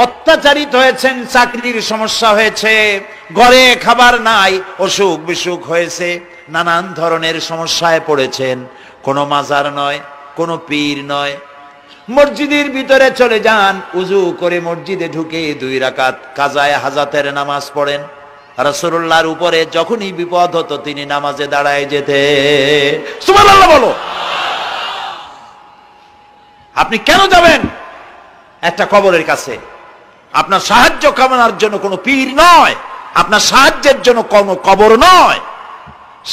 অত্যাচারিত হয়েছেন, চাকরির সমস্যা হয়েছে, ঘরে খাবার নাই, অসুখ বিসুখ হয়েছে, নানান ধরনের সমস্যায় পড়েছেন। কোনো মাজার নয়, কোনো পীর নয়, মসজিদের ভিতরে চলে যান, উজু করে মসজিদে ঢুকে 2 রাকাত কাজায়ে হাজাতের নামাজ পড়েন। রাসূলুল্লাহর উপরে যখনই বিপদ হতো তিনি নামাজে দাঁড়ায় যেতে। সুবহানাল্লাহ বলো। আপনি কেন যাবেন একটা কবরের কাছে? আপনার সাহায্য কামনার জন্য কোনো পীর নয়, আপনার সাহায্যের জন্য কোনো কবর নয়,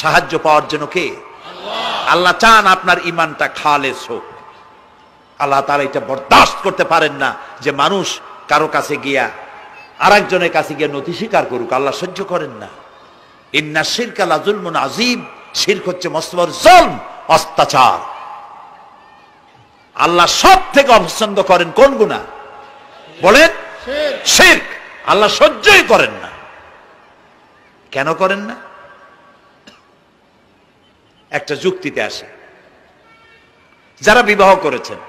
সাহায্য পাওয়ার জন্য কে? আল্লাহ চান আপনার ঈমানটা খালেস হোক। আল্লাহ তাআলা এটা বরদাস্ত করতে পারেন না যে মানুষ কারো কাছে গিয়া আরেকজনের কাছে গিয়ে নথি স্বীকার করুক। আল্লাহ সহ্য করেন না। ইন্না শিরকা লাযুলমুন আযীম, শিরক হচ্ছে মস্ত বড় জুলম, অত্যাচার। আল্লাহ সব থেকে অপছন্দ করেন কোন গুনাহ বলেন? শিরক। আল্লাহ সহ্যই করেন না। কেন করেন না? একটা যুক্তিতে আসে। যারা বিবাহ করেছেন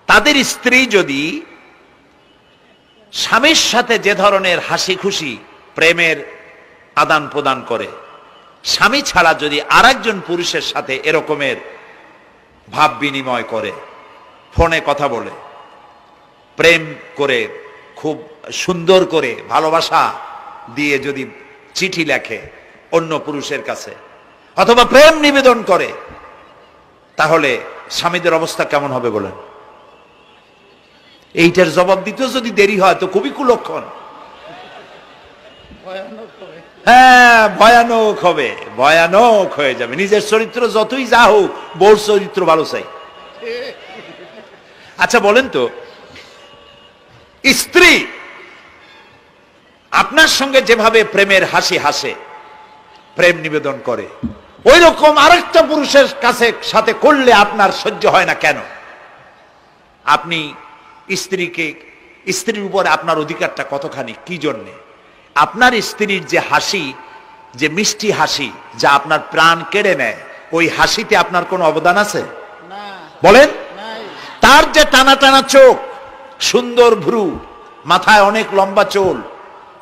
তাদের স্ত্রী যদি স্বামীর সাথে যে ধরনের হাসি খুশি প্রেমের আদান প্রদান করে, স্বামী ছাড়া যদি আরেকজন পুরুষের সাথে এরকমের ভাব বিনিময় করে, ফোনে কথা বলে, প্রেম করে, খুব সুন্দর করে ভালোবাসা দিয়ে যদি চিঠি লেখে অন্য পুরুষের কাছে, অথবা প্রেম নিবেদন করে, তাহলে স্বামীদের অবস্থা কেমন হবে বলেন? এইটার জবাব দিতেও যদি দেরি হয় তো খুবই কুলক্ষণ। হ্যাঁ, ভয়ানক হবে, ভয়ানক হয়ে যাবে। নিজের চরিত্র যতই যা হোক, বউর চরিত্র ভালো চাই। আচ্ছা বলেন তো, স্ত্রী আপনার সঙ্গে যেভাবে প্রেমের হাসি হাসে, প্রেম নিবেদন করে, ওই রকম আরেকটা পুরুষের কাছে সাথে করলে আপনার সহ্য হয় না কেন? আপনি স্ত্রীর উপর আপনার অধিকারটা কতখানি, কি জন্যে? আপনার স্ত্রীর যে হাসি, যে মিষ্টি হাসি, যা আপনার প্রাণ কেড়ে নেয়, ওই হাসিতে আপনার কোনো অবদান আছে বলেন? তার যে টানা টানা চোখ, সুন্দর ভ্রু, মাথায় অনেক লম্বা চুল,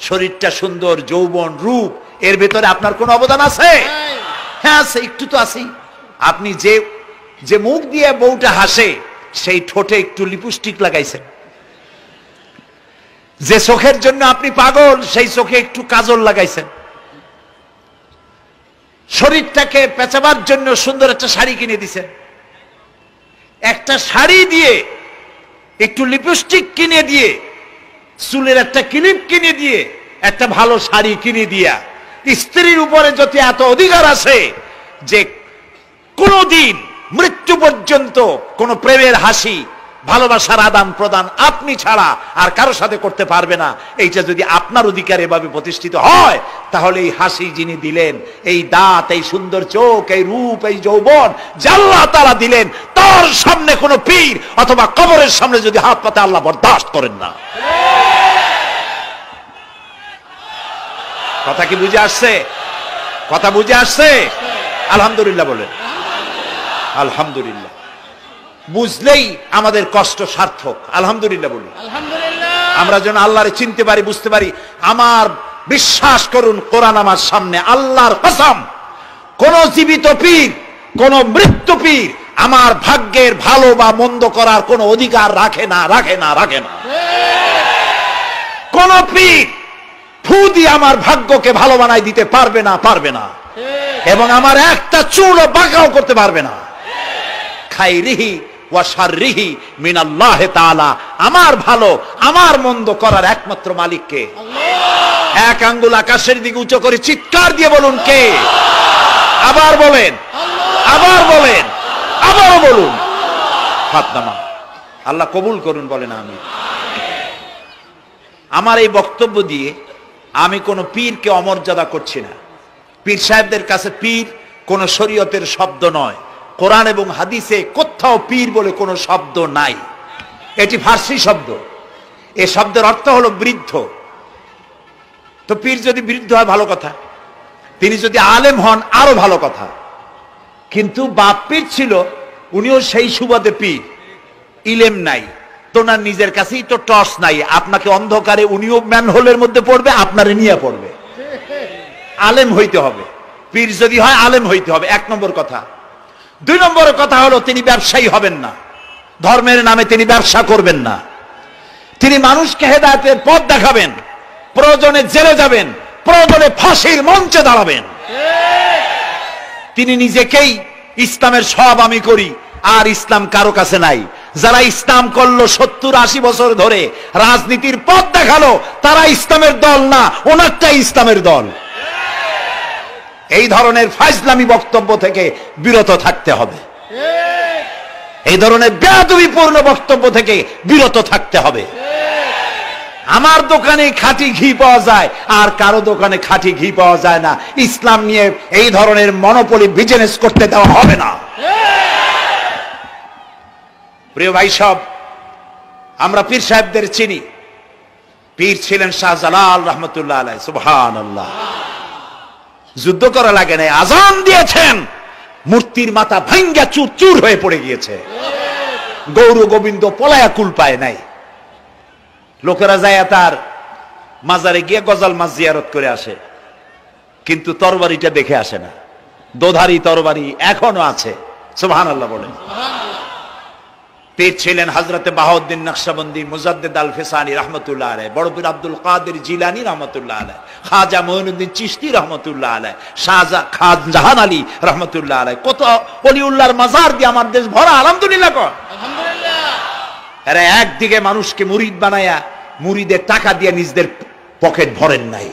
শরীরটা সুন্দর, যৌবন, রূপ, এর ভেতরে আপনার কোনো অবদান আছে? হ্যাঁ আছে, একটু তো আছেই। আপনি যে মুখ দিয়ে বউটা হাসে, সেই ঠোঁটে একটু লিপস্টিক লাগাইছেন। যে চোখের জন্য আপনি পাগল, সেই চোখে একটু কাজল লাগাইছেন। শরীরটাকে পেঁচাবার জন্য সুন্দর একটা শাড়ি কিনে দিছেন। একটা শাড়ি দিয়ে, একটু লিপস্টিক কিনে দিয়ে, চুলের একটা ক্লিপ কিনে দিয়ে, একটা ভালো শাড়ি কিনে দিয়া স্ত্রীর উপরে যদি এত অধিকার আছে যে কোনদিন মৃত্যু পর্যন্ত কোন প্রেমের হাসি, ভালোবাসার আদান প্রদান আপনি ছাড়া আর কারো সাথে করতে পারবে না, এইটা যদি আপনার অধিকার এভাবে প্রতিষ্ঠিত হয়, তাহলে এই হাসি যিনি দিলেন, এই দাঁত, এই সুন্দর চোখ, এই রূপ, এই যৌবন যা আল্লাহ তাআলা দিলেন, তার সামনে কোনো পীর অথবা কবরের সামনে যদি হাত পাতে আল্লাহ বরদাস্ত করেন না। কথা কি বুঝে আসছে? কথা বুঝে আসছে? আলহামদুলিল্লাহ বলেন। আলহামদুলিল্লাহ। বুঝলেই আমাদের কষ্ট সার্থক। আলহামদুলিল্লাহ বলি। আমরা যেন আল্লাহরে চিনতে পারি, বুঝতে পারি। আমার বিশ্বাস করুন, কোরআন আমার সামনে, আল্লাহর কসম, কোন জীবিত পীর, কোন মৃত্যু পীর আমার ভাগ্যের ভালো বা মন্দ করার কোন অধিকার রাখে না, রাখে না, রাখে না। কোন পীর ফু দিয়ে আমার ভাগ্যকে ভালো বানাই দিতে পারবে না, পারবে না, এবং আমার একটা চুলও বাঁকাও করতে পারবে না। খাইরিহি ওয়া শাররিহি মিনাল্লাহ তাআলা। আমার ভালো, আমার মন্দ করার একমাত্র মালিক কে? আল্লাহ। এক আঙ্গুল আকাশের দিকে উঁচু করে চিৎকার দিয়ে বলুন, কে? আবার বলেন, আবার বলেন, আবারও বলুন। ফাতনামা। আল্লাহ কবুল করুন, বলেন আমিন। আমার এই বক্তব্য দিয়ে আমি কোন পীরকে অমর্যাদা করছি না। পীর সাহেবদের কাছে পীর কোন শরীয়তের শব্দ নয়। কোরআন এবং হাদিসে কোথাও পীর বলে কোনো শব্দ নাই। এটি ফার্সি শব্দ। এই শব্দের অর্থ হলো বৃদ্ধ। তো পীর যদি বৃদ্ধ হয় ভালো কথা, তিনি যদি আলেম হন আরো ভালো কথা। কিন্তু বাপ পীর ছিল, উনিও সেই সুবাদে পীর, ইলেম নাই, তোনার নিজের কাছেই তো টর্চ নাই, আপনাকে অন্ধকারে উনিও ম্যানহোলের মধ্যে পড়বে, আপনারে নিয়ে পড়বে। আলেম হইতে হবে, পীর যদি হয় আলেম হইতে হবে, 1 নম্বর কথা। 2 নম্বর কথা হলো তিনি ব্যবসায়ী হবেন না, ধর্মের নামে তিনি ব্যবসা করবেন না। তিনি মানুষকে হেদায়েতের পথ দেখাবেন, প্রয়োজনে জেলে যাবেন, প্রয়োজনে ফাঁসির মঞ্চে দাঁড়াবেন। তিনি নিজেকেই ইসলামের সব আমি করি, আর ইসলাম কারো কাছে নাই। যারা ইসলাম করলো 70-80 বছর ধরে, রাজনীতির পথ দেখালো, তারা ইসলামের দল না, ওনারটাই ইসলামের দল। এই ধরনের ফাজলামি বক্তব্য থেকে বিরত থাকতে হবে, এই ধরনের বেয়াদবিপূর্ণ বক্তব্য থেকে বিরত থাকতে হবে। আমার দোকানে খাঁটি ঘি পাওয়া যায়, আর কারো দোকানে খাঁটি ঘি পাওয়া যায় না। ইসলাম নিয়ে এই ধরনের মনোপলি বিজনেস করতে দেওয়া হবে না। প্রিয় ভাই সব, আমরা পীর সাহেবদের চিনি। পীর ছিলেন শাহজালাল রহমতুল্লাহ আলাইহি, সুবহানাল্লাহ। যুদ্ধ করা লাগে নাই, আজান দিয়েছেন, মূর্তির মাথা ভাঙ্গা চুর চুর হয়ে পড়ে গিয়েছে। গৌর গোবিন্দ পলায়া কুল পায় নাই। লোকেরা যায় তার মাজারে গিয়ে গজাল মাছ জিয়ারত করে আসে, কিন্তু তরবারিটা দেখে আসে না। দোধারি তরবারি এখনো আছে, সুবহানাল্লাহ বলেন। পীর ছিলেন হযরতে বাহাউদ্দিন নকশবন্দি, মুজাদ্দিদ আল ফিসানি রহমতুল্লাহ আলাইহি, বড় পীর আব্দুল কাদের জিলানী রহমতুল্লাহ আলাইহি, খাজা মঈনুদ্দিন চিশতি রহমতুল্লাহ আলাইহি, শাহজাহান আলী রহমতুল্লাহ আলাইহি। কত ওলিউল্লাহর মাজার দিয়ে আমার দেশ ভরা, আলহামদুলিল্লাহ কর। আরে একদিকে মানুষকে মুরিদ বানায়া মুরিদের টাকা দিয়ে নিজেদের পকেট ভরেন নাই।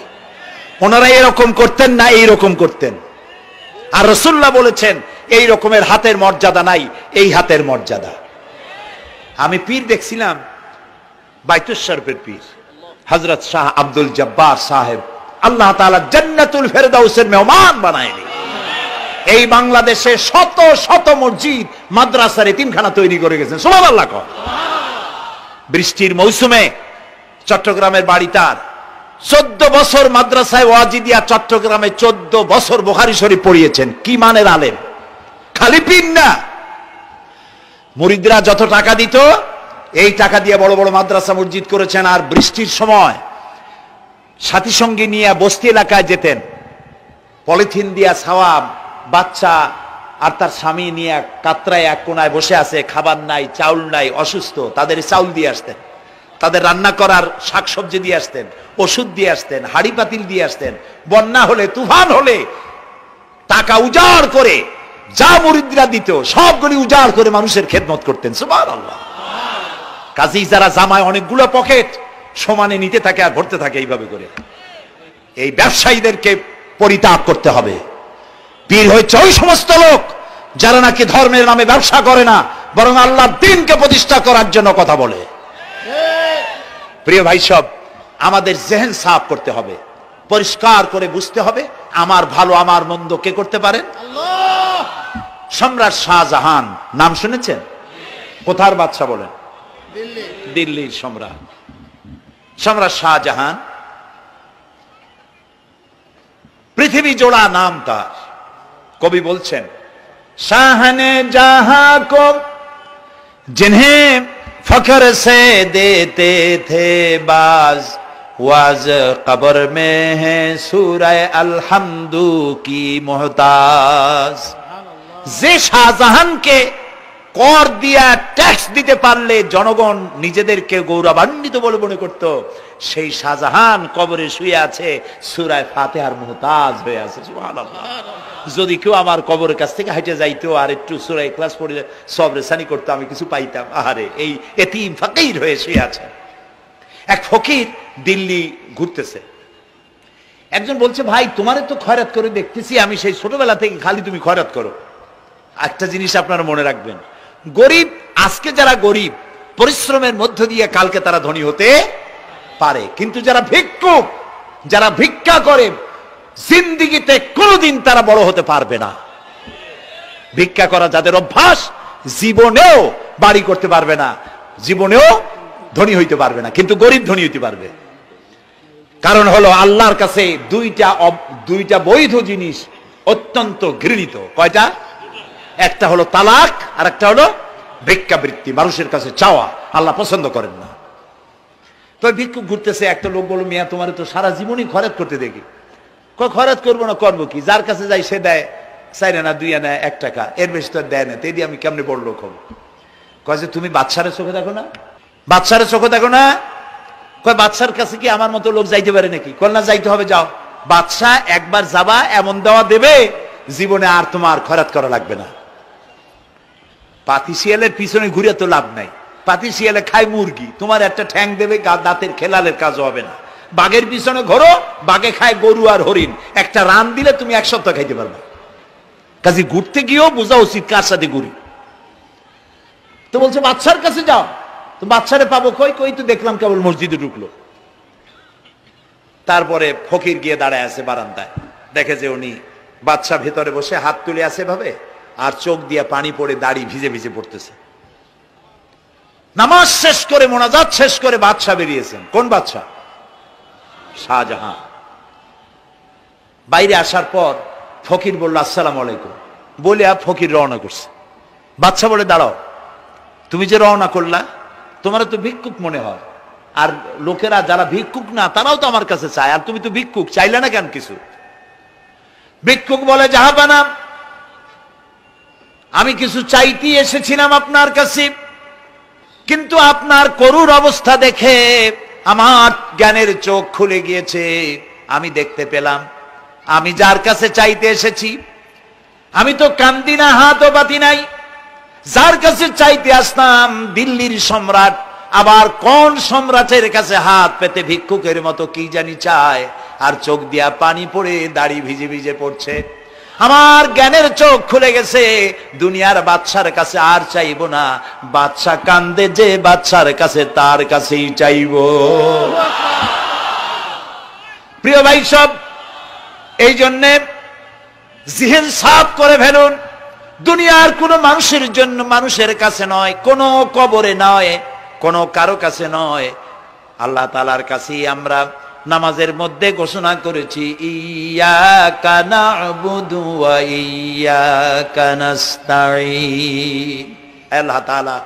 ওনারা এরকম করতেন না, এইরকম করতেন। আর রাসূলুল্লাহ বলেছেন এই রকমের হাতের মর্যাদা নাই, এই হাতের মর্যাদা। আমি পীর দেখছিলাম, বাইতুল শরীফের পীর হযরত শাহ আব্দুল জব্বার সাহেব, আল্লাহ তাআলা জান্নাতুল ফেরদাউসের মেহমান বানায়নি। এই বাংলাদেশে শত শত মসজিদ, মাদ্রাসার এতিমখানা তৈরি করে গেছেন, সুবহানাল্লাহ। বৃষ্টির মৌসুমে চট্টগ্রামের বাড়ি তার, 14 বছর মাদ্রাসায় ওয়াজিদিয়া চট্টগ্রামে 14 বছর বুখারী শরীফ পড়িয়েছেন। কি মানের আলেম, খালি পীর না। মুরিদরা যত টাকা দিত, এই টাকা দিয়ে বড় বড় মাদ্রাসা মসজিদ করেছেন। আর বৃষ্টির সময় সাথী সঙ্গী নিয়ে বস্তি এলাকায় যেতেন, পলিথিন দিয়া ছাওয়া, বাচ্চা আর তার স্বামী নিয়ে কাতরায় এক কোনায় বসে আছে, খাবার নাই, চাউল নাই, অসুস্থ, তাদের চাউল দিয়ে আসতেন, তাদের রান্না করার শাকসবজি দিয়ে আসতেন, ওষুধ দিয়ে আসতেন, হাড়ি পাতিল দিয়ে আসতেন। বন্যা হলে, তুফান হলে টাকা উজাড় করে যা মুরিদরা দিত সবগুলি উজাড় করে মানুষের খেদমত করতেন, সুবহানাল্লাহ। কাজী যারা জামায় অনেকগুলো পকেট সমানে নিতে থাকে আর ভরতে থাকে এইভাবে করে, এই ব্যবসায়ীদেরকে পরিত্যাগ করতে হবে। পীর হচ্ছে ওই সমস্ত লোক যারা নাকি ধর্মের নামে ব্যবসা করে না, বরং আল্লাহর দ্বীনকে প্রতিষ্ঠা করার জন্য কথা বলে। প্রিয় ভাই সব, আমাদের জেহেন সাফ করতে হবে, পরিষ্কার করে বুঝতে হবে আমার ভালো আমার মন্দ কে করতে পারেন? আল্লাহ। সম্রাট শাহজাহান নাম শুনেছেন? কোথার বাদশা বলেন? দিল্লির সম্রাট। সম্রাট শাহজাহান, পৃথিবী জোড়া নাম তার। কবি বলছেন, শাহনে জাহাं को जिन्हें फख्र से देते थे बाज, वाज कब्र में है सूरह अलहम्दु की मोहताज। যে শাহজাহানকে কর দিয়া ট্যাক্স দিতে পারলে জনগণ নিজেদেরকে গৌরবান্বিত বলে মনে করত, সেই শাহজাহান কবরে শুয়ে আছে, সূরা ফাতিহার মুহতাজ হয়ে আছে, সুবহানাল্লাহ। যদি কেউ আমার কবরের কাছ থেকে হেঁটে যাইতো আর একটু সূরা ইখলাস পড়ে সবরে সানি করতো, আমি কিছু পাইতাম। আহারে, এই এতিম ফকির হয়ে শুয়ে আছে। এক ফকির দিল্লি ঘুরতেছে, একজন বলছে, ভাই তোমারে তো খয়রাত করে দেখতেছি আমি সেই ছোটবেলা থেকে, খালি তুমি খয়রাত করো। একটা জিনিস আপনারা মনে রাখবেন, গরিব, আজকে যারা গরিব পরিশ্রমের মধ্য দিয়ে কালকে তারা ধনী হতে পারে, কিন্তু যারা ভিক্ষুক, যারা ভিক্ষা করে, জিন্দেগিতে কোনোদিন তারা বড় হতে পারবে না। ভিক্ষা করা যাদের অভ্যাস, জীবনেও বাড়ি করতে পারবে না, জীবনেও ধনী হইতে পারবে না, কিন্তু গরিব ধনী হইতে পারবে। কারণ হলো আল্লাহর কাছে দুইটা বৈধ জিনিস অত্যন্ত ঘৃণিত। কয়টা? একটা হলো তালাক আর একটা হলো ভিক্ষাবৃত্তি, মানুষের কাছে চাওয়া আল্লাহ পছন্দ করেন না। তো ভিক্ষুক ঘুরতেছে, একটা লোক বলল, মিয়া তোমার তো সারা জীবনই খরচ করতে দেখি। খরচ করবো না, করবো কি, যার কাছে যাই সে দেয় 4 আনা 2 আনা 1 টাকা, এর বেশি তো দেয় না, তেদি আমি কেমনে বড় লোক হবো? কয় যে তুমি বাদশারে চোখে দেখো না, বাদশারে চোখে দেখো না? কয় বাদশার কাছে কি আমার মতো লোক যাইতে পারে নাকি? কয় না, যাইতে হবে, যাও। বাদশা একবার যাবা, এমন দেওয়া দেবে জীবনে আর তোমার খরচ করা লাগবে না। পাতি শিয়ালের পিছনে ঘুরে তো লাভ নাই, পাতি শিয়ালে খায় মুরগি, তোমার একটা ঠ্যাং দেবে, দাঁতের খেলালের কাজ হবে না। বাঘের পিছনে ঘোরো, বাঘে খায় গরু আর হরিণ, একটা রান দিলে তুমি 1 সপ্তাহ খাইতে পারবে। কাজে ঘুরতে গিয়েও বোঝা উচিত কার সাথে ঘুরি। তো বলছে বাদশার কাছে যাও। তো বাদশারে পাবো কই? কই তো দেখলাম কেবল মসজিদে ঢুকলো। তারপরে ফকির গিয়ে দাঁড়ায় আছে বারান্দায়, দেখে যে উনি বাদশা ভেতরে বসে হাত তুলে আছে ভাবে, আর চোখ দিয়ে পানি পড়ে দাড়ি ভিজে ভিজে পড়তেছে। নামাজ শেষ করে, মোনাজাত শেষ করে বাদশা বেরিয়েছেন। কোন বাদশা? শাহজাহান। বাইরে আসার পর ফকির বলল আসসালামু আলাইকুম, বলে ফকির রওনা করছে। বাদশা বলে দাঁড়াও, তুমি যে রওনা করলা, তোমার তো ভিক্ষুক মনে হয়, আর লোকেরা যারা ভিক্ষুক না তারাও তো আমার কাছে চায়, আর তুমি তো ভিক্ষুক, চাইলে না কেন কিছু? ভিক্ষুক বলে জাহাপানা, আমি কিছু চাইতে এসেছিলাম আপনার কাছে, কিন্তু আপনার করুণ অবস্থা দেখে আমার জ্ঞানের চোখ খুলে গিয়েছে। আমি দেখতে পেলাম আমি যার কাছে চাইতে এসেছি, আমি তো কান্দি না, হাতও বাতি নাই। যার কাছে চাইতে আসতাম দিল্লির সম্রাট, আবার কোন সম্রাটের কাছে হাত পেতে ভিক্ষুকের মতো কি জানি চায়, আর চোখ দিয়া পানি পড়ে দাড়ি ভিজে ভিজে পড়ছে। আমার জ্ঞানের চোখ খুলে গেছে, দুনিয়ার বাদশার কাছে আর চাইবো না। বাদশা কান্দে যে বাদশার কাছে, তার কাছেই চাইবো। প্রিয় ভাই সব, এই জন্যে জিহ্ন সাফ করে ফেলুন। দুনিয়ার কোন মানুষের জন্য, মানুষের কাছে নয়, কোন কবরে নয়, কোন কারো কাছে নয়, আল্লাহ তাআলার কাছেই আমরা নামাজের মধ্যে ঘোষণা করেছি, ইয়াকা না'বুদু ওয়া ইয়াকা নাস্তাঈন। আল্লাহ তাআলা,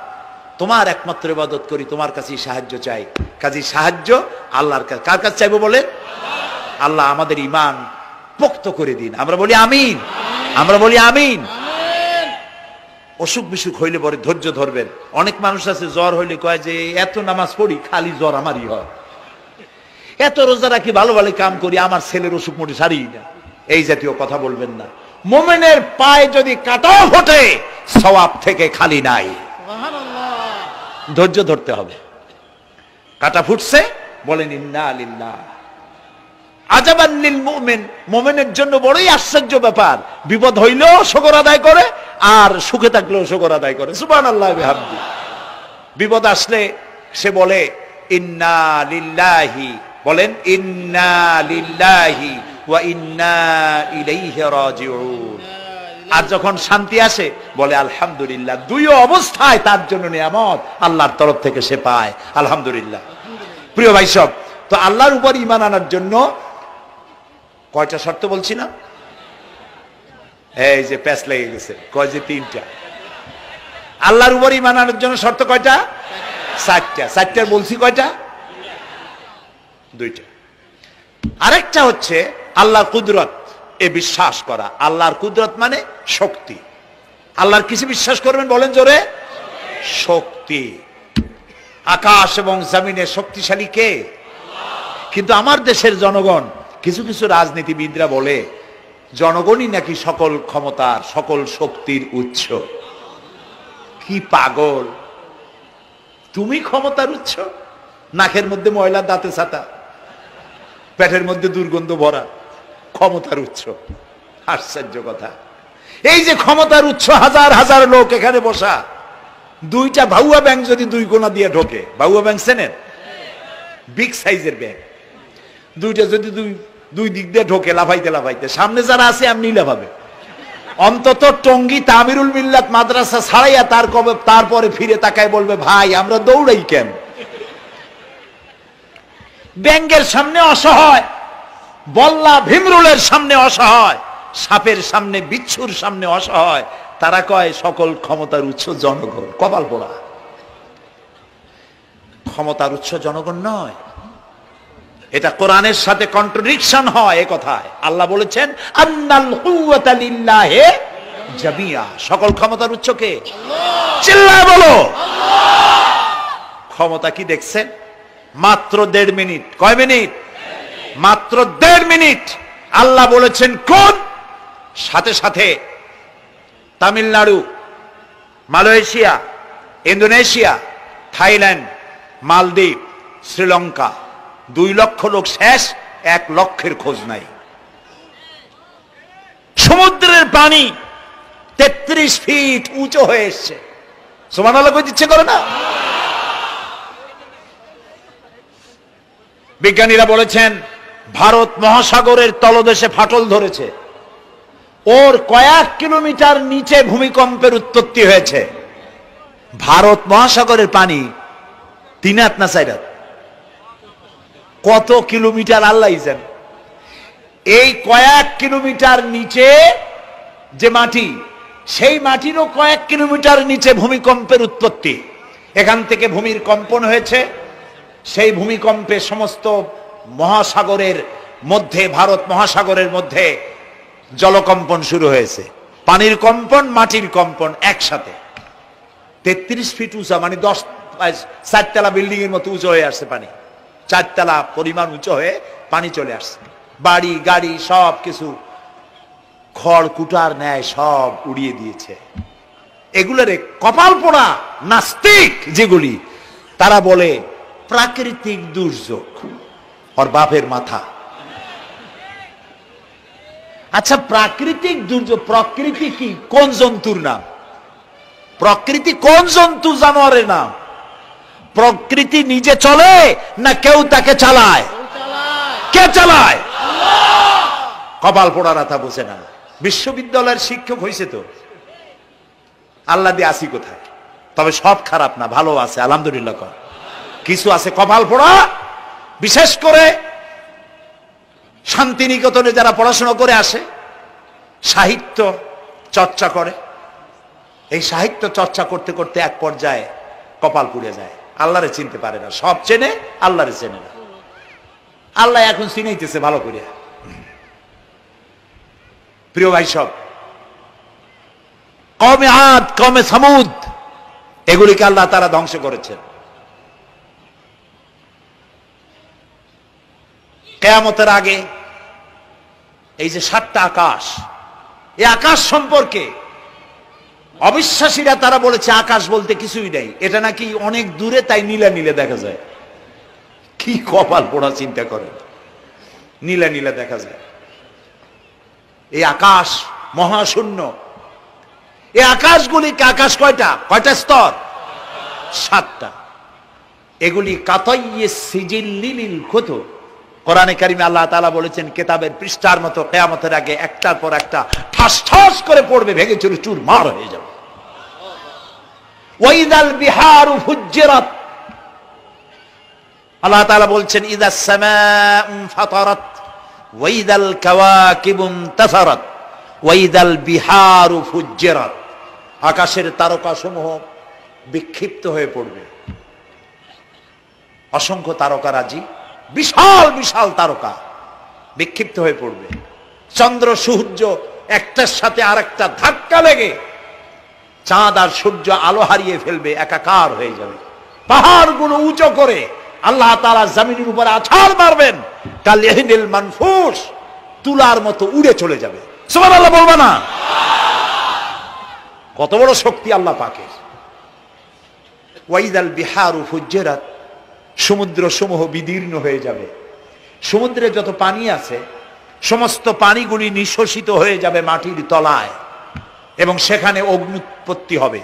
তোমার একমাত্র ইবাদত করি, তোমার কাছেই সাহায্য চাই। কাজী সাহায্য আল্লাহর কাছে। কার কাছে চাইবো বলে? আল্লাহ আমাদের ঈমান পোক্ত করে দিন। আমরা বলি আমিন, আমরা বলি আমিন। অসুখ বিসুখ হইলে পরে ধৈর্য ধরবেন। অনেক মানুষ আছে জ্বর হইলে কয় যে এত নামাজ পড়ি খালি জ্বর আমারই হয়, এত রোজা রাখি, ভালো ভালো কাম করি, আমার ছেলের অসুখ মোটে সারি না। এই জাতীয় কথা বলবেন না। মুমিনের পায়ে যদি কাঁটাও ফোটে, সওয়াব থেকে খালি নাই। ধৈর্য ধরতে হবে। কাঁটা ফুটছে, বলেন ইন্না লিল্লাহ। আজাবান লিল মুমিন, মুমিনের জন্য বড়ই আশ্চর্য ব্যাপার, বিপদ হইলেও শুকর আদায় করে, আর সুখে থাকলেও শুকর আদায় করে। সুবহানাল্লাহ বিহামদি। বিপদ আসলে সে বলে ইন্না লিল্লাহি, বলেন ইন্না লিল্লাহি ওয়া ইন্না ইলাইহি রাজিউন। আর যখন শান্তি আসে বলে আলহামদুলিল্লাহ। দুই অবস্থায় তার জন্য নিয়ামত আল্লাহর তরফ থেকে সে পায়, আলহামদুলিল্লাহ। প্রিয় ভাই সব, তো আল্লাহর উপর ঈমান আনার জন্য কয়টা শর্ত বলছি না? এই যে প্যাচ লেগে গেছে, কয় যে 3টা। আল্লাহর উপর ঈমান আনার জন্য শর্ত কয়টা? 4টা। 4টার বলছি কয়টা? 2টা। আরেকটা হচ্ছে আল্লাহর কুদরত, এ বিশ্বাস করা। আল্লাহর কুদরত মানে শক্তি। আল্লাহর কিছু বিশ্বাস করবেন, বলেন জোরে? শক্তি। আকাশ এবং জমিনে শক্তিশালী কে? কিন্তু আমার দেশের জনগণ, কিছু কিছু রাজনীতিবিদরা বলে জনগণই নাকি সকল ক্ষমতার, সকল শক্তির উৎস। কি পাগল! তুমি ক্ষমতার উৎস? নাকের মধ্যে ময়লা, দাঁতে ছাতা, পেটের মধ্যে দুর্গন্ধ ভরা, ক্ষমতার উৎস। আশ্চর্য কথা। এই যে ক্ষমতার উৎস, হাজার হাজার লোক এখানে বসা, 2টা ভাউয়া ব্যাংক যদি 2 কোণা দিয়ে ঢোকে, ভাউয়া ব্যাংক চেনেন? বিগ সাইজের ব্যাংক, 2টা যদি দুই দিক দিয়ে ঢোকে লাফাইতে লাফাইতে, সামনে যারা আছে এমনি লাফাবে। অন্তত টঙ্গী তামিরুল মিল্লাত মাদ্রাসা ছাড়াইয়া তারপরে ফিরে তাকায় বলবে, ভাই আমরা দৌড়াই কেন? ব্যাংকের সামনে অসহায়, বল্লা ভীমরুলের সামনে অসহায়, সাপের সামনে, বিচ্ছুর সামনে অসহায়, তারা কয় সকল ক্ষমতার উৎস জনগণ। কপাল পোড়া, ক্ষমতার উৎস জনগণ নয়। এটা কোরআনের সাথে কন্ট্রাডিকশন হয় এ কথায়। আল্লাহ বলেছেন আন্নাল কুওয়াতা লিল্লাহি জামিয়া, সকল ক্ষমতার উৎস কে? চিল্লায় বলো ক্ষমতা কি দেখছেন? মাত্র 1.5 মিনিট। কয় মিনিট? মাত্র 1.5 মিনিট। আল্লাহ বলেছেন কোন? সাথে সাথে তামিলনাড়ু, মালয়েশিয়া, ইন্দোনেশিয়া, থাইল্যান্ড, মালদ্বীপ, শ্রীলঙ্কা 2 লক্ষ লোক শেষ, 1 লক্ষের খোঁজ নাই। সমুদ্রের পানি 33 ফিট উঁচু হয়ে এসছে। সুবহানাল্লাহ কই দিচ্ছে করে না? বিজ্ঞানীরা বলেছেন ভারত মহাসাগরের তলদেশে ফাটল ধরেছে, ওর কয়েক কিলোমিটার নিচে ভূমিকম্পের উৎপত্তি হয়েছে। ভারত মহাসাগরের পানি 3 হাত না 4 হাত, কত কিলোমিটার আল্লাহ জানেন। এই কয়েক কিলোমিটার নিচে যে মাটি, সেই মাটিরও কয়েক কিলোমিটার নিচে ভূমিকম্পের উৎপত্তি। এখান থেকে ভূমির কম্পন হয়েছে, সেই ভূমিকম্পে সমস্ত মহাসাগরের মধ্যে, ভারত মহাসাগরের মধ্যে জলকম্পন শুরু হয়েছে। পানির কম্পন, মাটির কম্পন একসাথে। 33 ফিট উঁচা, মানে 4 তলা বিল্ডিং এর মতো উঁচু হয়ে আসছে পানি। 4 তলা পরিমাণ উঁচু হয়ে পানি চলে আসছে। বাড়ি গাড়ি সব কিছু খড় কুটার ন্যায় সব উড়িয়ে দিয়েছে। এগুলোরে কপাল পোড়া নাস্তিক যেগুলি, তারা বলে প্রাকৃতিক দুর্যোগ। ওর বাপের মাথা। আচ্ছা প্রাকৃতিক দুর্যোগ, প্রকৃতি কি? কোন জন্তুর নাম? প্রকৃতি কোন জন্তু জানোয়ারের নাম? প্রকৃতি নিজে চলে না কেউ তাকে চালায়? কে চালায়? কপাল পোড়ারা তা বোঝে না। বিশ্ববিদ্যালয়ের শিক্ষক হয়েছে তো, আল্লাহ দিয়ে আসি কোথায়? তবে সব খারাপ না, ভালো আছে আলহামদুলিল্লাহ। কিছু আছে কপাল পোড়া। বিশেষ করে শান্তিনিকেতনে যারা পড়াশোনা করে আসে, সাহিত্য চর্চা করে, এই সাহিত্য চর্চা করতে করতে এক পর্যায়ে কপাল পুড়ে যায়। আল্লাহরে চিনতে পারে না, সব চেনে আল্লাহরে চেনে না। আল্লাহ এখন চিনাইতেছে ভালো করে। প্রিয় ভাই সব, কওমে আদ, কওমে সামুদ, এগুলিকে আল্লাহ তারা ধ্বংস করেছেন। কিয়ামতের আগে এই যে 7টা আকাশ, এই আকাশ সম্পর্কে অবিশ্বাসীরা তারা বলেছে আকাশ বলতে কিছুই নাই, এটা নাকি অনেক দূরে, তাই নীলা নীলে দেখা যায়। কি কপাল পোড়া চিন্তা করেন, নীলা নীলা দেখা যায়। এই আকাশ মহাশূন্য। এই আকাশগুলিকে, আকাশ কয়টা? কয়টা স্তর? 7টা। এগুলি কাতাইয়ে সিজিল্লিল কুতুব। কোরআনে কারিমে আল্লাহ তাআলা বলেছেন কিতাবের পৃষ্ঠার মতো কিয়ামতের আগে একটার পর একটা ঠাস ঠাস করে পড়বে, ভেঙে চুরে চুরমার হয়ে যাবে। ওয়াইদাল বিহারু ফুজ্জিরাত, আল্লাহ তাআলা বলছেন ইদাস সামাউ ফাতারাত ওয়াইদাল কাওয়াকিবু ইনতাসারাত ওয়াইদাল বিহারু ফুজ্জিরাত। আকাশের তারকাসমূহ বিক্ষিপ্ত হয়ে পড়বে। অসংখ্য তারকারাজি, বিশাল বিশাল তারকা বিক্ষিপ্ত হয়ে পড়বে। চন্দ্র সূর্য একটার সাথে আরেকটা ধাক্কা লেগে চাঁদ আর সূর্য আলো হারিয়ে ফেলবে, একাকার হয়ে যাবে। পাহাড়গুলো উঁচু করে আল্লাহ তাআলা জমিনের উপরে আছাড় মারবেন, কালিহিনিল মানফুস, তুলার মতো উড়ে চলে যাবে। সুবহানাল্লাহ বলবা না? কত বড় শক্তি আল্লাহ পাকের। ওয়াইদাল বিহারু ফুজ্জিরাত, সমুদ্র সমূহ বিদীর্ণ হয়ে যাবে। সমুদ্রে যত পানি আছে সমস্ত পানিগুলি নিঃশোষিত হয়ে যাবে মাটির তলায়, এবং সেখানে অগ্নুৎপত্তি হবে।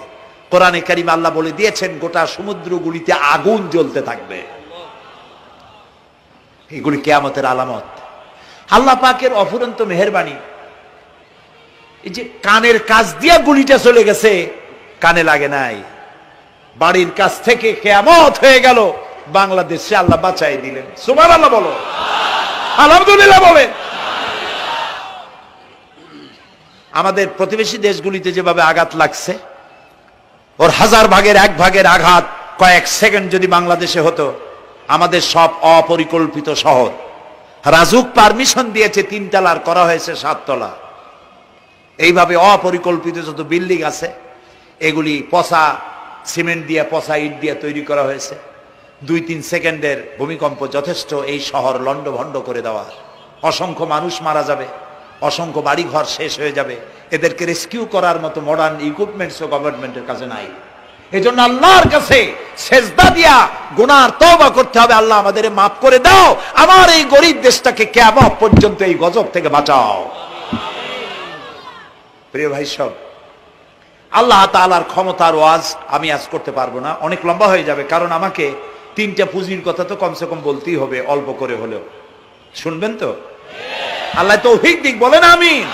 কোরআনে কারিম আল্লাহ বলে দিয়েছেন গোটা সমুদ্রগুলিতে আগুন জ্বলতে থাকবে। এগুলি কিয়ামতের আলামত। আল্লাহ পাকের অফুরন্ত মেহেরবানি। এই যে কানের কাছ দিয়া গুলিটা চলে গেছে, কানে লাগে নাই। বাড়ির কাছ থেকে কিয়ামত হয়ে গেল, বাংলাদেশে আল্লাহ বাঁচাই দিলেন। সুবহানাল্লাহ বলো, আলহামদুলিল্লাহ বলেন। আমাদের প্রতিবেশী দেশগুলিতে যেভাবে আঘাত লাগছে, ওর 1000 ভাগের 1 ভাগের আঘাত কয়েক সেকেন্ড যদি বাংলাদেশে হতো, আমাদের সব অপরিকল্পিত শহর, রাজুক পারমিশন দিয়েছে 3 তলার, করা হয়েছে 7 তলা। এইভাবে অপরিকল্পিত যত বিল্ডিং আছে এগুলি পচা সিমেন্ট দিয়ে, পচা ইট দিয়ে তৈরি করা হয়েছে। 2-3 সেকেন্ডের ভূমিকম্প যথেষ্ট এই শহর লন্ডভন্ড করে দেওয়ার। অসংখ্য মানুষ মারা যাবে, অসংখ্য বাড়িঘর শেষ হয়ে যাবে। এদেরকে রেস্কিউ করার মতো মডার্ন ইকুইপমেন্টসও গভর্নমেন্টের কাছে নাই। এজন্য আল্লাহর কাছে সেজদা দিয়া গুনার তওবা করতে হবে, আল্লাহ আমাদের মাফ করে দাও, আমার এই গরিব দেশটাকে কিয়ামত পর্যন্ত এই গজব থেকে বাঁচাও। প্রিয় ভাই সব, আল্লাহ তাআলার ক্ষমতার ওয়াজ আমি আজ করতে পারবো না, অনেক লম্বা হয়ে যাবে। কারণ আমাকে 3টা পুঁজির কথা তো কমসে কম বলতেই হবে, অল্প করে হলেও। শুনবেন তো? আল্লাহ তৌফিক দিক, বলেন আমিন।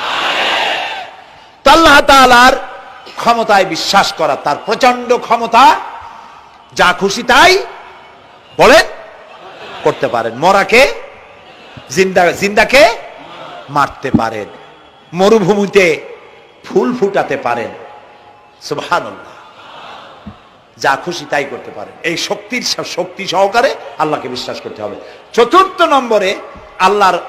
তো আল্লাহ তাআলার ক্ষমতায় বিশ্বাস করা, তার প্রচন্ড ক্ষমতা, যা খুশি তাই বলেন করতে পারেন। মরাকে জিন্দাকে মারতে পারেন, মরুভূমিতে ফুল ফুটাতে পারেন, সুবহানাল্লাহ, যা খুশি তাই করতে পারেন। এই শক্তি সহকারে আল্লাহকে বিশ্বাস করতে হবে। 4 নম্বরে আল্লাহর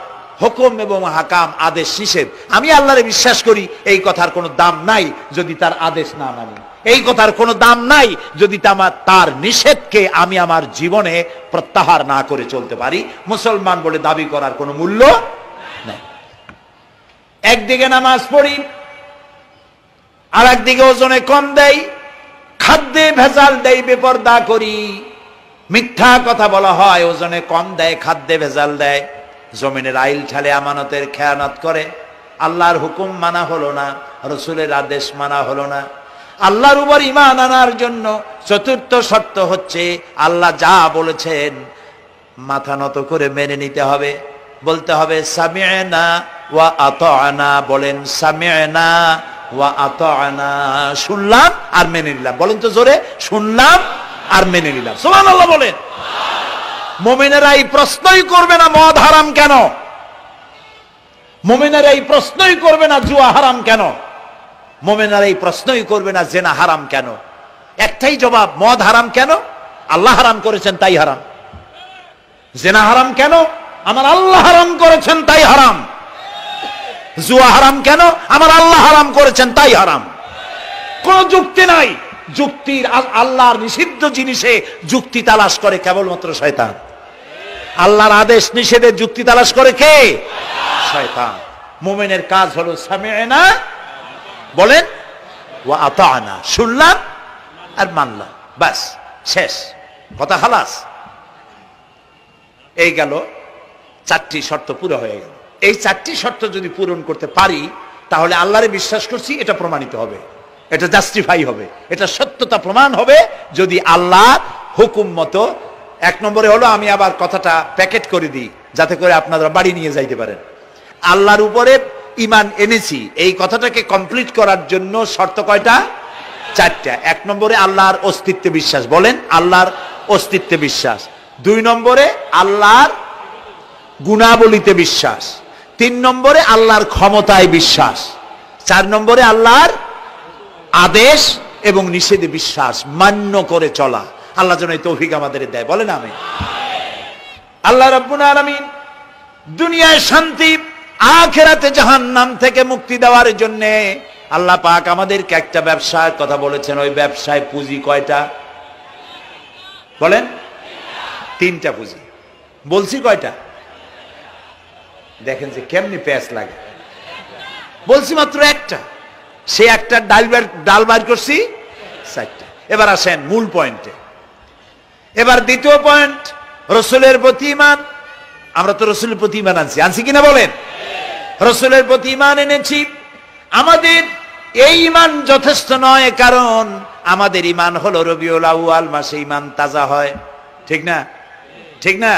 হুকুম এবং হাকাম, আদেশ নিষেধ। আমি আল্লাহরে বিশ্বাস করি, এই কথার কোনো দাম নাই যদি তার আদেশ না মানি। এই কথার কোনো দাম নাই যদি তার নিষেধকে আমি আমার জীবনে প্রত্যাহার না করে চলতে পারি। মুসলমান বলে দাবি করার কোনো মূল্য নাই। একদিকে নামাজ পড়ি, আর একদিকে ওজনে কম দেয়, খাদ্যে ভেজাল দেয়, বেপরদা করি, মিথ্যা কথা বলা হয়, ওজনে কম দেয়, খাদ্যে ভেজাল দেয়, জমিনের আইল ঠালে আমানতের খেয়ানত করে, আল্লাহর হুকুম মানা হলো না, রসুলের আদেশ মানা হলো না। আল্লাহর উপর ঈমান আনার জন্য 4র্থ শর্ত হচ্ছে আল্লাহ যা বলেছেন মাথা নত করে মেনে নিতে হবে, বলতে হবে সামি'না ওয়া আতা'না। বলেন সামি'না ওয়া আতা'না, শুনলাম আর মেনে নিলাম। বলেন তো জোরে, শুনলাম আর মেনে নিলাম। সুবহানাল্লাহ বলেন। মুমিনেরা এই প্রশ্নই করবে না মদ হারাম কেন, মুমিনেরা এই প্রশ্নই করবে না জুয়া হারাম কেন, মুমিনেরা এই প্রশ্নই করবে না জেনা হারাম কেন। একটাই জবাব, মদ হারাম কেন? আল্লাহ হারাম করেছেন তাই হারাম। জেনা হারাম কেন? আমার আল্লাহ হারাম করেছেন তাই হারাম। জুয়া হারাম কেন? আমার আল্লাহ হারাম করেছেন তাই হারাম। কোন যুক্তি নাই। যুক্তির, আল্লাহর নিষিদ্ধ জিনিসে যুক্তি তালাশ করে কেবলমাত্র শয়তান। আল্লাহর আদেশ নিষেধের যুক্তি তালাশ করে কে? শয়তান। মুমিনের কাজ হলো সামি'না, বলেন, ওয়া আতা'না, শুনলাম আর মানলাম, বাস, শেষ কথা, খালাস। এই গেল 4টি শর্ত পুরো হয়ে গেল। এই 4টি শর্ত যদি পূরণ করতে পারি তাহলে আল্লাহরে বিশ্বাস করছি এটা প্রমাণিত হবে, এটা জাস্টিফাই হবে, এটা সত্যতা প্রমাণ হবে যদি আল্লাহ হুকুম মতো। 1 নম্বরে হলো, আমি আবার কথাটা প্যাকেট করে দিই যাতে করে আপনারা বাড়ি নিয়ে যাইতে পারেন। আল্লাহর উপরে ঈমান এনেছি, এই কথাটাকে কমপ্লিট করার জন্য শর্ত কয়টা? 4টা। 1 নম্বরে আল্লাহর অস্তিত্বে বিশ্বাস, বলেন আল্লাহর অস্তিত্বে বিশ্বাস। 2 নম্বরে আল্লাহর গুণাবলীতে বিশ্বাস। 3 নম্বরে আল্লাহর ক্ষমতায় বিশ্বাস। 4 নম্বরে আল্লাহর আদেশ এবং নিষেধে বিশ্বাস, মান্য করে চলা। আল্লাহ যেন এই তৌফিক আমাদের দেয়, বলেন আমিন। আল্লাহ রাব্বুল আলামিন দুনিয়ায় শান্তি, আখিরাতে জাহান্নাম থেকে মুক্তি দেওয়ার জন্য আল্লাহ পাক আমাদেরকে একটা ব্যবসার কথা বলেছেন। ওই ব্যবসায় পুঁজি কয়টা? বলেন। 3টা পুঁজি। বলছি কয়টা? দেখেন যে কেমনি প্যাঁচ লাগে। বলছি মাত্র একটা, সে একটা ডাল বার করছি 4টা। এবার আসেন মূল পয়েন্টে। এবার দ্বিতীয় পয়েন্ট, রসুলের প্রতি ঈমান। আমরা তো রসুলের প্রতি ঈমান আনছি কিনা বলেন? রসুলের প্রতি ঈমান এনেছি। আমাদের এই ঈমান যথেষ্ট নয়, কারণ আমাদের ঈমান হলো রবিউল আউয়াল মাসে ঈমান তাজা হয়, ঠিক না? ঠিক না?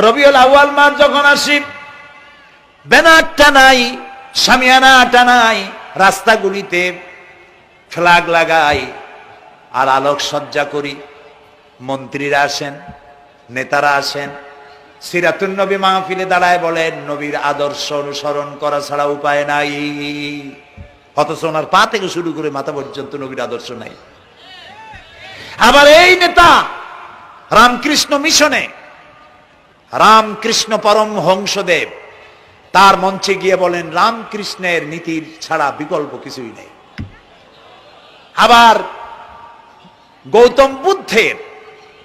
রবিউল আউয়াল মাস যখন আসি, ব্যানারটা নাই, শামিয়ানাটা নাই, রাস্তাগুলিতে ফ্ল্যাগ লাগাই আর আলোকসজ্জা করি। মন্ত্রীরা আসেন, নেতারা আসেন, সিরাতুন নবী মাহফিলে দাঁড়ায় বলেন নবীর আদর্শ অনুসরণ করা ছাড়া উপায় নাই। অথচ ওনার পা থেকে শুরু করে মাথা পর্যন্ত নবীর আদর্শ নাই। আবার এই নেতা রামকৃষ্ণ মিশনে রামকৃষ্ণ পরমহংসদেব তার মঞ্চে গিয়ে বলেন রামকৃষ্ণের নীতির ছাড়া বিকল্প কিছুই নেই। আবার গৌতম বুদ্ধের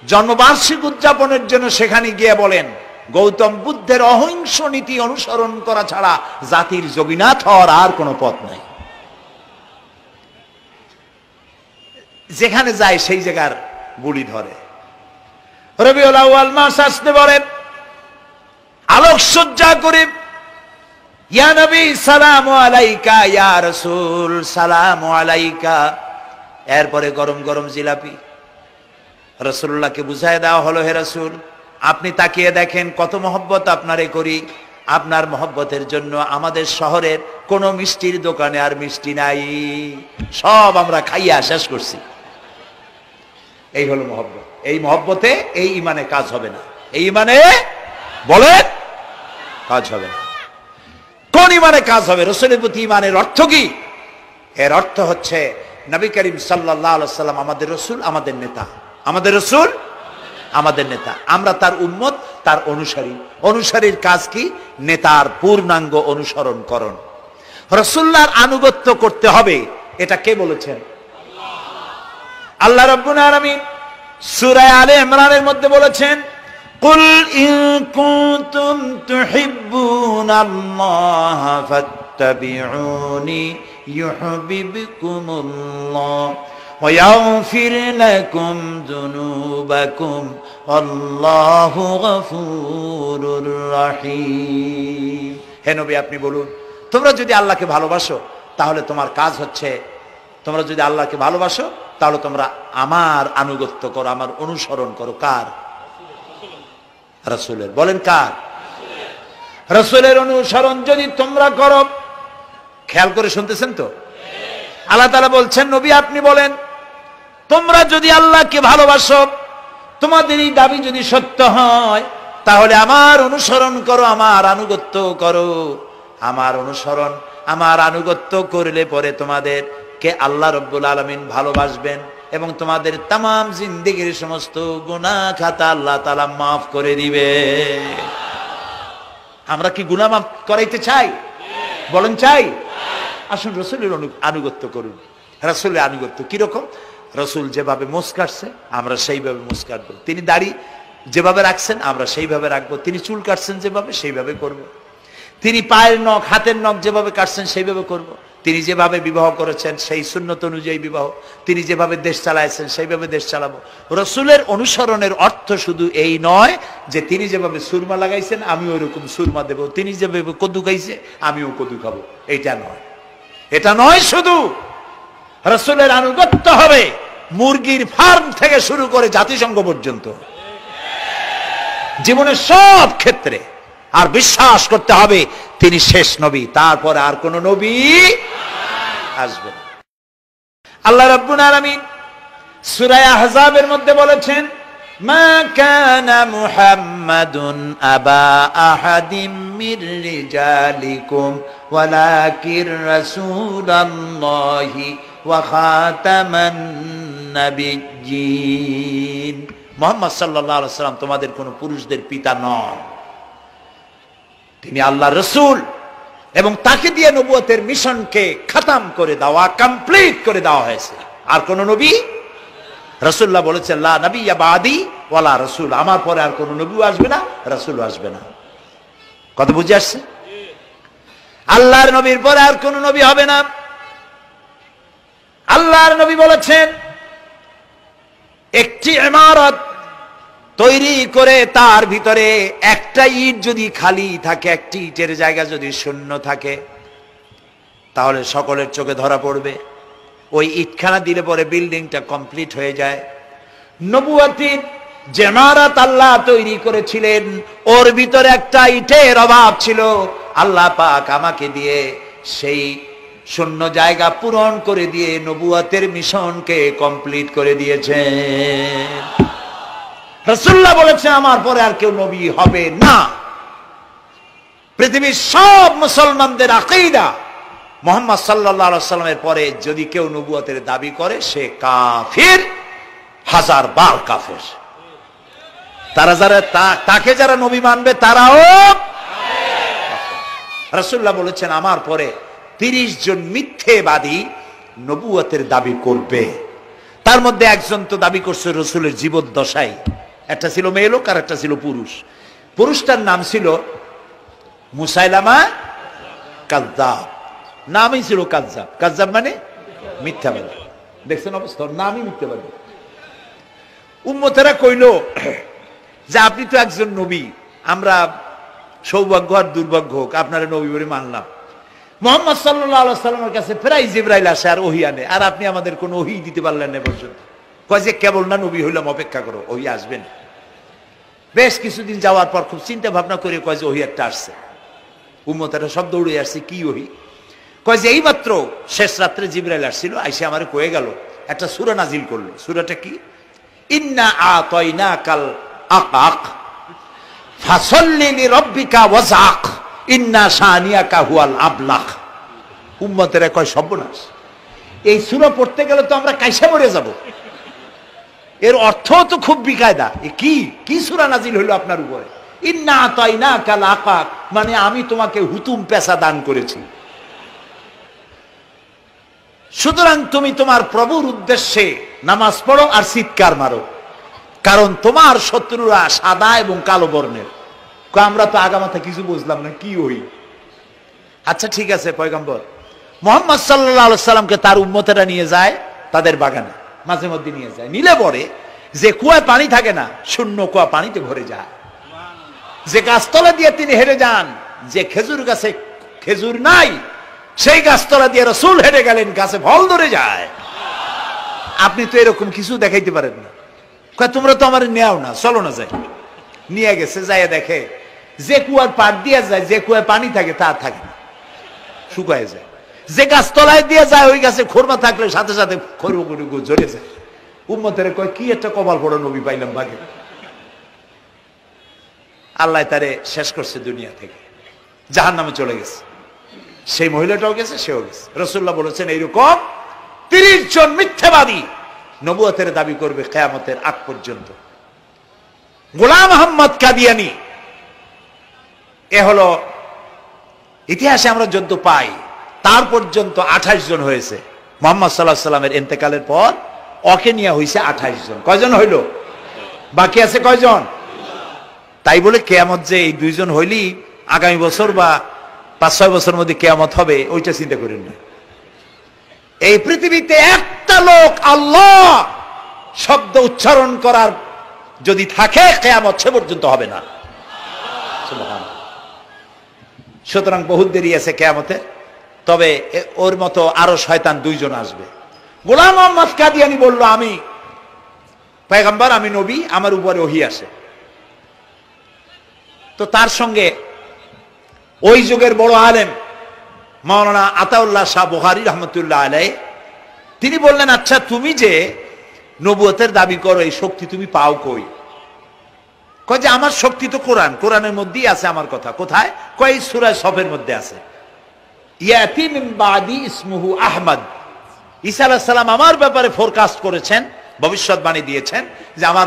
জন্মবার্ষিকী উদযাপনের জন্য সেখানে গিয়ে বলেন গৌতম বুদ্ধের অহিংস নীতি অনুসরণ করা ছাড়া জাতির যোগীনাথ হওয়ার আর কোনো পথ নাই। যেখানে যায় সেই জায়গার বুলি ধরে। রবিউল আউয়াল মাস আসতে বলেন আলোকসজ্জা করে ইয়া নবী সালামু আলাইকা, ইয়া রাসূল সালামু আলাইকা। এরপরে গরম গরম জিলাপি রাসূলুল্লাহকে বুঝায় দেওয়া হলো, হে রাসূল আপনি তাকিয়ে দেখেন কত মহব্বত আপনারে করি, আপনার মহব্বতের জন্য আমাদের শহরের কোন মিষ্টির দোকানে আর মিষ্টি নাই, সব আমরা খাইয়া শেষ করছি। এই হলো মহব্বত। এই মহব্বতে এই ইমানে কাজ হবে না। এই ইমানে বলেন কাজ হবে না। কোন ইমানে কাজ হবে? রাসূলের প্রতি ইমানের অর্থ কি? এর অর্থ হচ্ছে নবী করিম সাল্লাল্লাহু আলাইহি ওয়াসাল্লাম আমাদের রাসূল, আমাদের নেতা। আমাদের রাসূল আমাদের নেতা, আমরা তার উম্মত, তার অনুসারী। অনুসারীর কাজ কি? নেতার পূর্ণাঙ্গ অনুসরণ করণ। রাসূলুল্লাহর আনুগত্য করতে হবে, এটা কে বলেছেন? আল্লাহ রাব্বুল আলামিন সূরা আলে ইমরানের মধ্যে বলেছেন কুল ইন কুনতুম তুহিব্বুনাল্লাহা ফাত্তাবিউনি ইউহিব্বুকুমুল্লাহ ওয়া ইয়াগফির লাকুম যুনুবাকুম আল্লাহু গফুরুর রহিম। হে নবী আপনি বলুন তোমরা যদি আল্লাহকে ভালোবাসো তাহলে তোমার কাজ হচ্ছে, তোমরা যদি আল্লাহকে ভালোবাসো তাহলে তোমরা আমার আনুগত্য করো, আমার অনুসরণ করো। কার? রাসূলের। বলেন কার? রাসূলের অনুসরণ যদি তোমরা করো, খেয়াল করে শুনতেছেন তো? আল্লাহ তাআলা বলছেন নবী আপনি বলেন তোমরা যদি আল্লাহকে ভালোবাসো, তোমাদের এই দাবি যদি সত্য হয় তাহলে আমার অনুসরণ করো, আমার আনুগত্য করো। আমার অনুসরণ, আমার আনুগত্য করলে পরে তোমাদের কে আল্লাহ রাব্বুল আলামিন ভালোবাসবেন এবং তোমাদের तमाम জিন্দেগীর সমস্ত গুনাহ খাতা আল্লাহ তাআলা maaf করে দিবে। আমরা কি গুনাহ maaf করাইতে চাই? বলেন চাই? আসুন রাসূলের আনুগত্য করুন। রাসূলের আনুগত্য কি রকম? রাসূল যেভাবে মুছ কাটছে আমরা সেইভাবে মুছ কাটবো। তিনি দাড়ি যেভাবে রাখছেন আমরা সেইভাবে রাখবো। তিনি চুল কাটছেন যেভাবে সেইভাবে করব। তিনি পায়ের নখ, হাতের নখ যেভাবে কাটছেন সেইভাবে করব। তিনি যেভাবে বিবাহ করেছেন সেই সুন্নত অনুযায়ী বিবাহ, তিনি যেভাবে দেশ চালাইছেন সেইভাবে দেশ চালাবো। রাসূলের অনুসরণের অর্থ শুধু এই নয় যে তিনি যেভাবে সুরমা লাগাইছেন আমি ওইরকম সুরমা দেব, তিনি যেভাবে কদু খাইছে আমিও কদু খাবো, এটা নয়। এটা নয়, শুধু রাসূলের আনুগত্য হবে মুরগির ফার্ম থেকে শুরু করে জাতিসংঘ পর্যন্ত, জীবনের সব ক্ষেত্রে। আর বিশ্বাস করতে হবে তিনি শেষ নবী, তারপরে আর কোন নবী আসবে না। আল্লাহ রাব্বুল আলামিন সূরা আহজাবের মধ্যে বলেছেন মা কানা মুহাম্মাদুন আবা আহাদিম মির রিজালিকুম ওয়ালাকির রাসূলুল্লাহি ওয়া খাতামান নাবিয়্যিন। মুহাম্মদ সাল্লাল্লাহু আলাইহি ওয়াসাল্লাম তোমাদের কোন পুরুষদের পিতা নন, তিনি আল্লাহর রাসূল এবং তাকে দিয়ে নবুয়তের মিশনকে খতম করে দেওয়া, কমপ্লিট করে দেওয়া হয়েছে। আর কোন নবী? রাসূলুল্লাহ বলেছেন লা নাবিয়্যা বাদি ওয়ালা রাসূল, আমার পরে আর কোন নবী আসবে না, রাসূল আসবে না। কথা বুঝে আসছে? আল্লাহর নবীর পরে আর কোন নবী হবে না। আল্লাহর নবী বলেছেন একটি ইমারত তৈরি করে তার ভিতরে একটা ইট যদি খালি থাকে, একটি ইটের জায়গা যদি শূন্য থাকে, তাহলে সকলের চোখে ধরা পড়বে। ওই ইটখানা দিলে পরে বিল্ডিংটা কমপ্লিট হয়ে যায়। নবুয়তির যে ইমারত আল্লাহ তৈরি করেছিলেন ওর ভিতরে একটা ইটের অভাব ছিল, আল্লাহ পাক আমাকে দিয়ে সেই শূন্য জায়গা পূরণ করে দিয়ে নবুয়তের মিশনকে কমপ্লিট করে দিয়েছেন। রাসূলুল্লাহ বলেছেন আমার পরে আর কেউ নবী হবে না। পৃথিবীর সব মুসলমানদের আকীদা মুহাম্মদ সাল্লাল্লাহু আলাইহি ওয়াসাল্লামের পরে যদি কেউ নবুয়তের দাবি করে সে কাফির, হাজার বার কাফের। তারা যারা তাকে যারা নবী মানবে তারাও রাসূলুল্লাহ বলেছেন আমার পরে 30 জন মিথ্যেবাদী নবুয়তের দাবি করবে। তার মধ্যে একজন তো দাবি করছে রাসূলের জীবদ্দশায়, একটা ছিল মেয়ে লোক আর একটা ছিল পুরুষ। পুরুষটার নাম ছিল মুসাইলামা কাযযাব, নামই ছিল কাযযাব। কাযযাব মানে মিথ্যাবাদী। দেখছেন অবস্থা, নামই মিথ্যাবাদী। উম্মতেরা কইল যে আপনি তো একজন নবী, আমরা সৌভাগ্য আর দুর্ভাগ্য হোক আপনারা নবী বলে মানলাম। মুহাম্মদ সাল্লাল্লাহু আলাইহি ওয়াসাল্লামের কাছে প্রায় জিবরাইল আসে আর ওহী আনে, আর আপনি আমাদের কোনো ওহী দিতে পারলেন না পর্যন্ত। কয় যে কেবল না নবী হইলাম, অপেক্ষা করো, ওহী আসবেন। বেশ কিছুদিন যাওয়ার পর খুব চিন্তা ভাবনা করে কয় যে ওহী একটা আসছে। উম্মতেরা সব দৌড়ে আসছে, কি ওহী? কয় যে এইমাত্র শেষ রাত্রে জিবরাইল আসছিল, আইসে আমারে কয়ে গেল একটা সূরা নাজিল করলো। সূরাটা কি? ইন্না আতাইনাকাল আকাক ফাসাল্লি লিরাব্বিকা ওয়াজআক ইন্না শানিয়াকা হুয়াল আবলাক। উম্মতেরা কয় সর্বনাশ, এই সূরা পড়তে গেলে তো আমরা কাইসা মরে যাব। এর অর্থ তো খুব বিকায়দা। কি কি সূরা নাজিল হলো আপনার উপরে? ইন্না আতাইনাকাল আকাক মানে আমি তোমাকে হুতুম পেশা দান করেছি, সুতরাং তুমি তোমার প্রভুর উদ্দেশ্যে নামাজ পড়ো আর চিৎকার মারো, কারণ তোমার শত্রুরা সাদা এবং কালো বর্ণের। আমরা তো আগামাথা কিছু বুঝলাম না, কি ওই? আচ্ছা ঠিক আছে, পয়গম্বর মুহাম্মদ সাল্লাল্লাহু আলাইহি সাল্লামকে তার উম্মতেরা নিয়ে যায় তাদের বাগানে, মাঝে মধ্যে নিয়ে যায়। নিলে পরে যে কুয়ায় পানি থাকে না, শূন্য কুয়া পানিতে ভরে যায়। যে গাছতলা দিয়ে তিনি হেঁটে যান, যে খেজুর গাছে খেজুর নাই সেই গাছতলা দিয়ে রাসূল হেঁটে গেলেন, গাছে ফল ধরে যায়। আপনি তো এরকম কিছু দেখাইতে পারেন না। তোমরা তো আমার নেও না, চলো না যাই। নিয়ে গেছে, যাইয়া দেখে যে কুয়ার পাড় দিয়ে যায়, যে কুয়ায় পানি থাকে তা থাকে না, শুকায় যায়। যে গাছতলায় দিয়ে যায় ওই গাছে খোরমা থাকলে সাথে সাথে খড়গুলো ঝরে যায়। উম্মতের কয় কি একটা কপাল পড়া নবী পাইলাম বাগে। আল্লাহ তারে শেষ করছে দুনিয়া থেকে, জাহান্নামে চলে গেছে। সেই মহিলাটাও গেছে, সেও গেছে। রাসূলুল্লাহ বলেছেন এইরকম 30 জন মিথ্যাবাদী নবুয়তের দাবি করবে কিয়ামতের আগ পর্যন্ত। গোলাম আহমদ কাদিয়ানী, এ হলো ইতিহাসে আমরা যদ্য পাই তার পর্যন্ত 28 জন হয়েছে। মুহাম্মদ সাল্লাল্লাহু আলাইহি সাল্লামের ইন্তেকালের পর ওকে নিয়ে হয়েছে 28 জন। কয়জন হইল? বাকি আছে কয়জন? তাই বলে কিয়ামত যে এই 2 জন হইলি আগামী বছর বা 5-6 বছরের মধ্যে কিয়ামত হবে ওইটা চিন্তা করেন না। এই পৃথিবীতে একটা লোক আল্লাহ শব্দ উচ্চারণ করার যদি থাকে কিয়ামত সে পর্যন্ত হবে না। সুবহানাল্লাহ। সুতরাং বহুত দেরি আছে কিয়ামতে। তবে ওর মতো আরো শয়তান 2 জন আসবে। গোলাম আহমদ কাদিয়ানী বলল আমি পয়গম্বর, আমি নবী, আমার উপরে ওহী আসে। তো তার সঙ্গে ওই যুগের বড় আলেম মাওলানা আতাউল্লাহ শাহ বুখারী রহমতুল্লাহ আলাইহি, তিনি বললেন আচ্ছা তুমি যে নবুয়তের দাবি করো এই শক্তি তুমি পাও কই? কয় যে আমার শক্তি তো কোরআন, কোরআনের মধ্যেই আছে আমার কথা। কোথায়? কয় সূরা সফের মধ্যে আছে, ইয়াতি মিন বাদি ইসমুহু আহমদ। ঈসা আলাইহিস সালাম আমার ব্যাপারে ফোরকাস্ট করেছেন, ভবিষ্যৎবাণী দিয়েছেন যে আমার